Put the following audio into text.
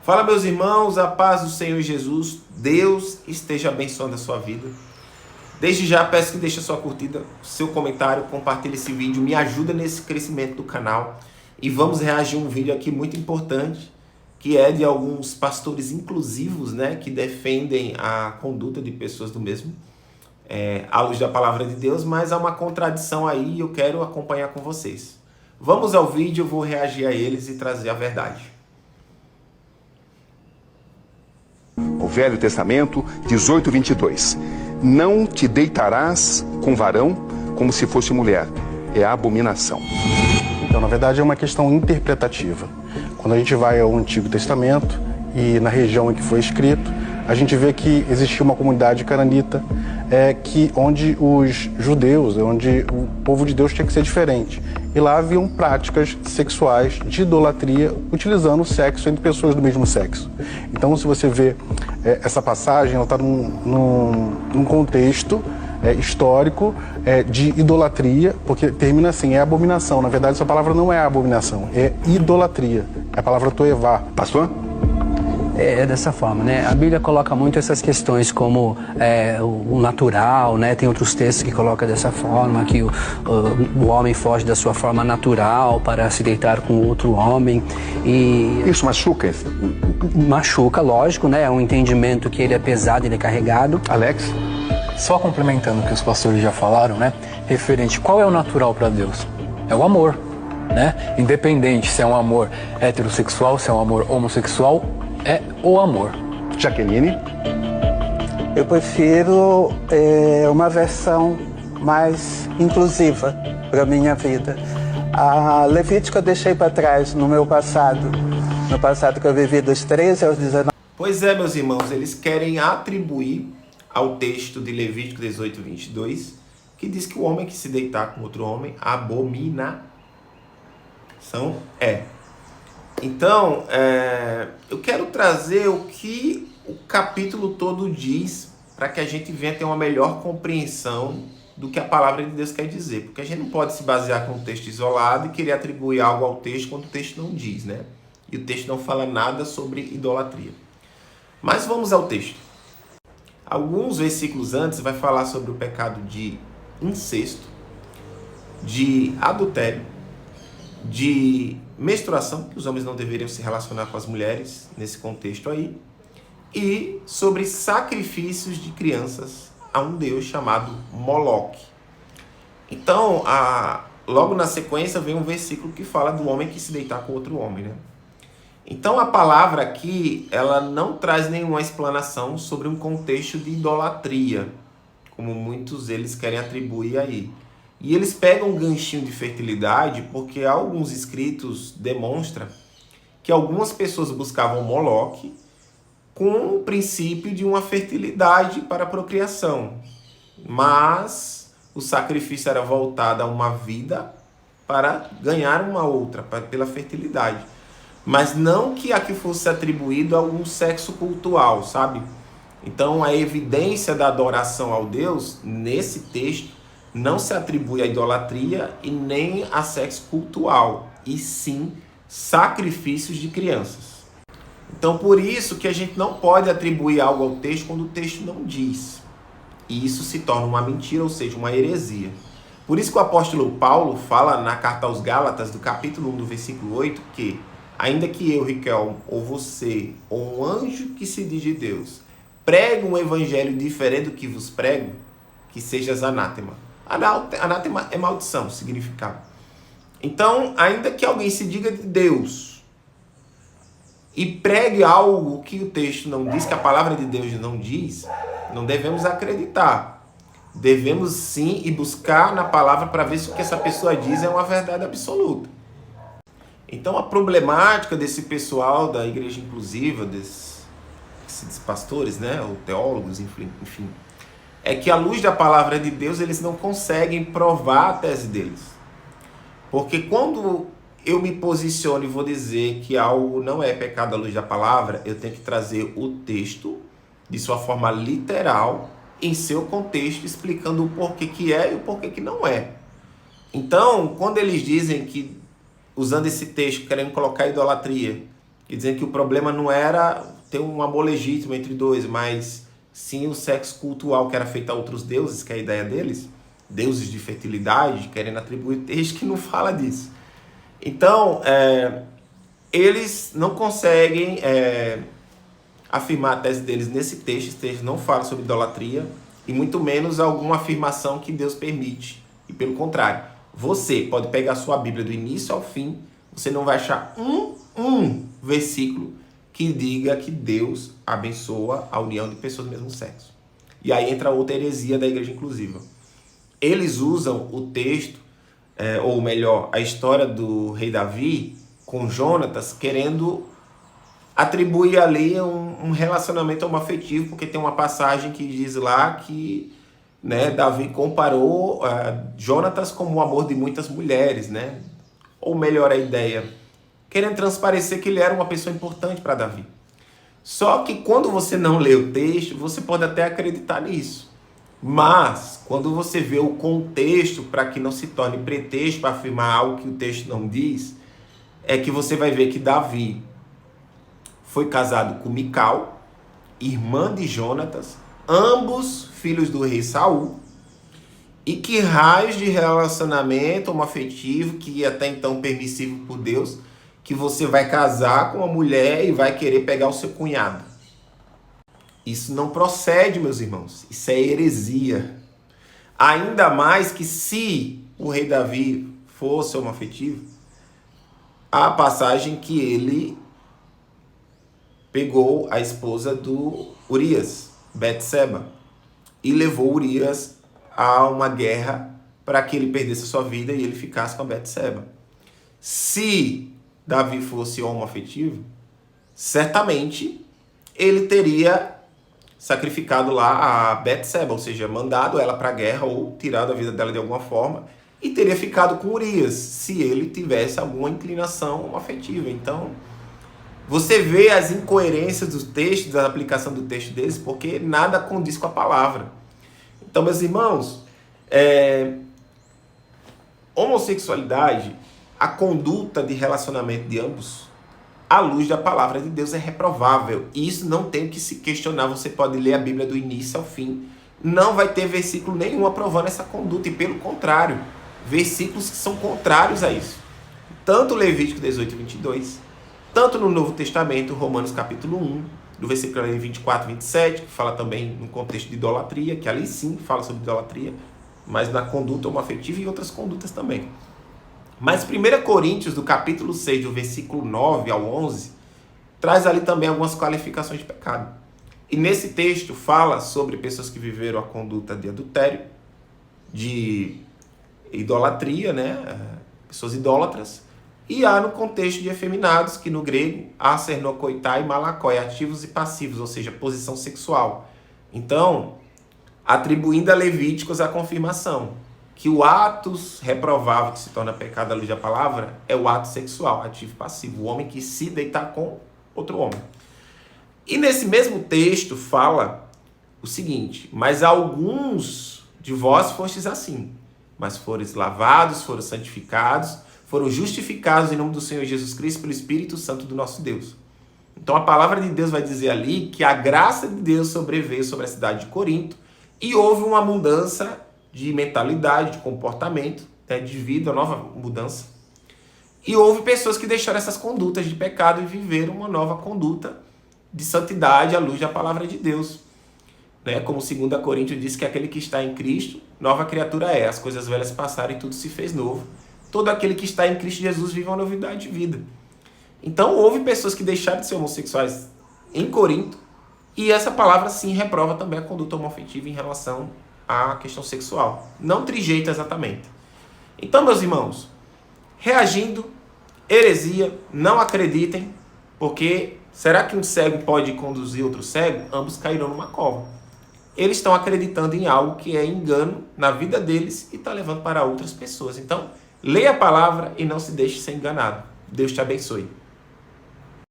Fala, meus irmãos, a paz do Senhor Jesus, Deus esteja abençoando a sua vida. Desde já peço que deixe a sua curtida, seu comentário, compartilhe esse vídeo, me ajuda nesse crescimento do canal. E vamos reagir a um vídeo aqui muito importante, que é de alguns pastores inclusivos, né, que defendem a conduta de pessoas do mesmo, à luz da palavra de Deus, mas há uma contradição aí e eu quero acompanhar com vocês. Vamos ao vídeo, eu vou reagir a eles e trazer a verdade. O Velho Testamento, 18:22. Não te deitarás com varão como se fosse mulher. É abominação. Então, na verdade, é uma questão interpretativa. Quando a gente vai ao Antigo Testamento e na região em que foi escrito, a gente vê que existia uma comunidade cananita, onde os judeus, onde o povo de Deus tinha que ser diferente. E lá haviam práticas sexuais de idolatria, utilizando o sexo entre pessoas do mesmo sexo. Então, se você vê essa passagem, ela está num contexto histórico de idolatria, porque termina assim, é abominação. Na verdade, essa palavra não é abominação, é idolatria. É a palavra toevá. Pastor? É dessa forma, né? A Bíblia coloca muito essas questões como o natural, né? Tem outros textos que colocam dessa forma, que o homem foge da sua forma natural para se deitar com outro homem. E isso machuca? machuca, lógico, né? É um entendimento que ele é pesado, ele é carregado. Alex? Só complementando o que os pastores já falaram, né? Referente, qual é o natural para Deus? É o amor, né? Independente se é um amor heterossexual, se é um amor homossexual, é o amor. Jaqueline? Eu prefiro uma versão mais inclusiva para a minha vida. A Levítico eu deixei para trás no meu passado. No passado que eu vivi dos 13 aos 19. Pois é, meus irmãos, eles querem atribuir ao texto de Levítico 18:22, que diz que o homem que se deitar com outro homem, abominação é. Então, eu quero trazer o que o capítulo todo diz para que a gente venha ter uma melhor compreensão do que a palavra de Deus quer dizer. Porque a gente não pode se basear com um texto isolado e querer atribuir algo ao texto quando o texto não diz, né? E o texto não fala nada sobre idolatria. Mas vamos ao texto. Alguns versículos antes vai falar sobre o pecado de incesto, de adultério, de menstruação, que os homens não deveriam se relacionar com as mulheres nesse contexto aí, e sobre sacrifícios de crianças a um deus chamado Moloque. Então, logo na sequência vem um versículo que fala do homem que se deitar com outro homem, né? Então a palavra aqui, ela não traz nenhuma explanação sobre um contexto de idolatria, como muitos deles querem atribuir aí. E eles pegam um ganchinho de fertilidade porque alguns escritos demonstram que algumas pessoas buscavam Moloque com o princípio de uma fertilidade para a procriação. Mas o sacrifício era voltado a uma vida para ganhar uma outra, pela fertilidade. Mas não que aqui fosse atribuído a algum sexo cultual, sabe? Então a evidência da adoração ao Deus, nesse texto, não se atribui à idolatria e nem a sexo cultual, e sim sacrifícios de crianças. Então por isso que a gente não pode atribuir algo ao texto quando o texto não diz. E isso se torna uma mentira, ou seja, uma heresia. Por isso que o apóstolo Paulo fala na carta aos Gálatas, do capítulo 1, do versículo 8, que ainda que eu, Riquel, ou você, ou um anjo que se diz de Deus, pregue um evangelho diferente do que vos prego, que sejas anátema. Anátema é maldição, significado. Então, ainda que alguém se diga de Deus e pregue algo que o texto não diz, que a palavra de Deus não diz, não devemos acreditar. Devemos sim ir buscar na palavra para ver se o que essa pessoa diz é uma verdade absoluta. Então a problemática desse pessoal da igreja inclusiva, desses pastores, né, ou teólogos, enfim, é que à luz da palavra de Deus eles não conseguem provar a tese deles. Porque quando eu me posiciono e vou dizer que algo não é pecado à luz da palavra, eu tenho que trazer o texto de sua forma literal, em seu contexto, explicando o porquê que é e o porquê que não é. Então, quando eles dizem que, usando esse texto, querendo colocar idolatria, e dizendo que o problema não era ter um amor legítimo entre dois, mas sim o sexo cultual que era feito a outros deuses, que é a ideia deles, deuses de fertilidade, querendo atribuir texto que não fala disso. Então, eles não conseguem afirmar a tese deles nesse texto. Esse texto não fala sobre idolatria, e muito menos alguma afirmação que Deus permite. E pelo contrário, você pode pegar a sua Bíblia do início ao fim, você não vai achar um versículo que diga que Deus abençoa a união de pessoas do mesmo sexo. E aí entra outra heresia da igreja inclusiva. Eles usam o texto, ou melhor, a história do rei Davi com Jonatas, querendo atribuir ali um relacionamento homoafetivo, porque tem uma passagem que diz lá que, né, Davi comparou Jonatas como o amor de muitas mulheres, né? Ou melhor a ideia, querendo transparecer que ele era uma pessoa importante para Davi. Só que quando você não lê o texto, você pode até acreditar nisso. Mas, quando você vê o contexto, para que não se torne pretexto para afirmar algo que o texto não diz, é que você vai ver que Davi foi casado com Mical, irmã de Jonatas, ambos filhos do rei Saul, e que raios de relacionamento homoafetivo, que até então permissivo por Deus, que você vai casar com uma mulher e vai querer pegar o seu cunhado. Isso não procede, meus irmãos. Isso é heresia. Ainda mais que se o rei Davi fosse homoafetivo, há a passagem que ele pegou a esposa do Urias, Betseba, e levou Urias a uma guerra para que ele perdesse a sua vida e ele ficasse com a Betseba. Se Davi fosse homoafetivo, certamente ele teria sacrificado lá a Betseba, ou seja, mandado ela para a guerra ou tirado a vida dela de alguma forma, e teria ficado com Urias, se ele tivesse alguma inclinação homoafetiva. Então, você vê as incoerências do texto, da aplicação do texto deles, porque nada condiz com a palavra. Então, meus irmãos, homossexualidade, a conduta de relacionamento de ambos, à luz da palavra de Deus, é reprovável. E isso não tem que se questionar. Você pode ler a Bíblia do início ao fim. Não vai ter versículo nenhum aprovando essa conduta. E pelo contrário, versículos que são contrários a isso. Tanto Levítico 18 e 22, tanto no Novo Testamento, Romanos capítulo 1, do versículo 24 e 27, que fala também no contexto de idolatria, que ali sim fala sobre idolatria, mas na conduta homoafetiva e outras condutas também. Mas 1 Coríntios, do capítulo 6, do versículo 9 ao 11, traz ali também algumas qualificações de pecado. E nesse texto fala sobre pessoas que viveram a conduta de adultério, de idolatria, né? Pessoas idólatras. E há no contexto de efeminados, que no grego há cernocoitai e malakoi, ativos e passivos, ou seja, posição sexual. Então, atribuindo a Levíticos a confirmação que o ato reprovável que se torna pecado à luz da palavra é o ato sexual, ativo e passivo, o homem que se deitar com outro homem. E nesse mesmo texto fala o seguinte: mas alguns de vós fostes assim, mas fores lavados, foram santificados, foram justificados em nome do Senhor Jesus Cristo pelo Espírito Santo do nosso Deus. Então a palavra de Deus vai dizer ali que a graça de Deus sobreveio sobre a cidade de Corinto e houve uma mudança de mentalidade, de comportamento, né, de vida, nova mudança. E houve pessoas que deixaram essas condutas de pecado e viveram uma nova conduta de santidade à luz da palavra de Deus. Né? Como 2 Coríntios diz que aquele que está em Cristo, nova criatura é. As coisas velhas passaram e tudo se fez novo. Todo aquele que está em Cristo Jesus vive uma novidade de vida. Então houve pessoas que deixaram de ser homossexuais em Corinto, e essa palavra sim reprova também a conduta homoafetiva em relação à questão sexual. Não trijeita exatamente. Então, meus irmãos, reagindo, heresia, não acreditem, porque será que um cego pode conduzir outro cego? Ambos cairão numa cova. Eles estão acreditando em algo que é engano na vida deles e está levando para outras pessoas. Então, leia a palavra e não se deixe ser enganado. Deus te abençoe.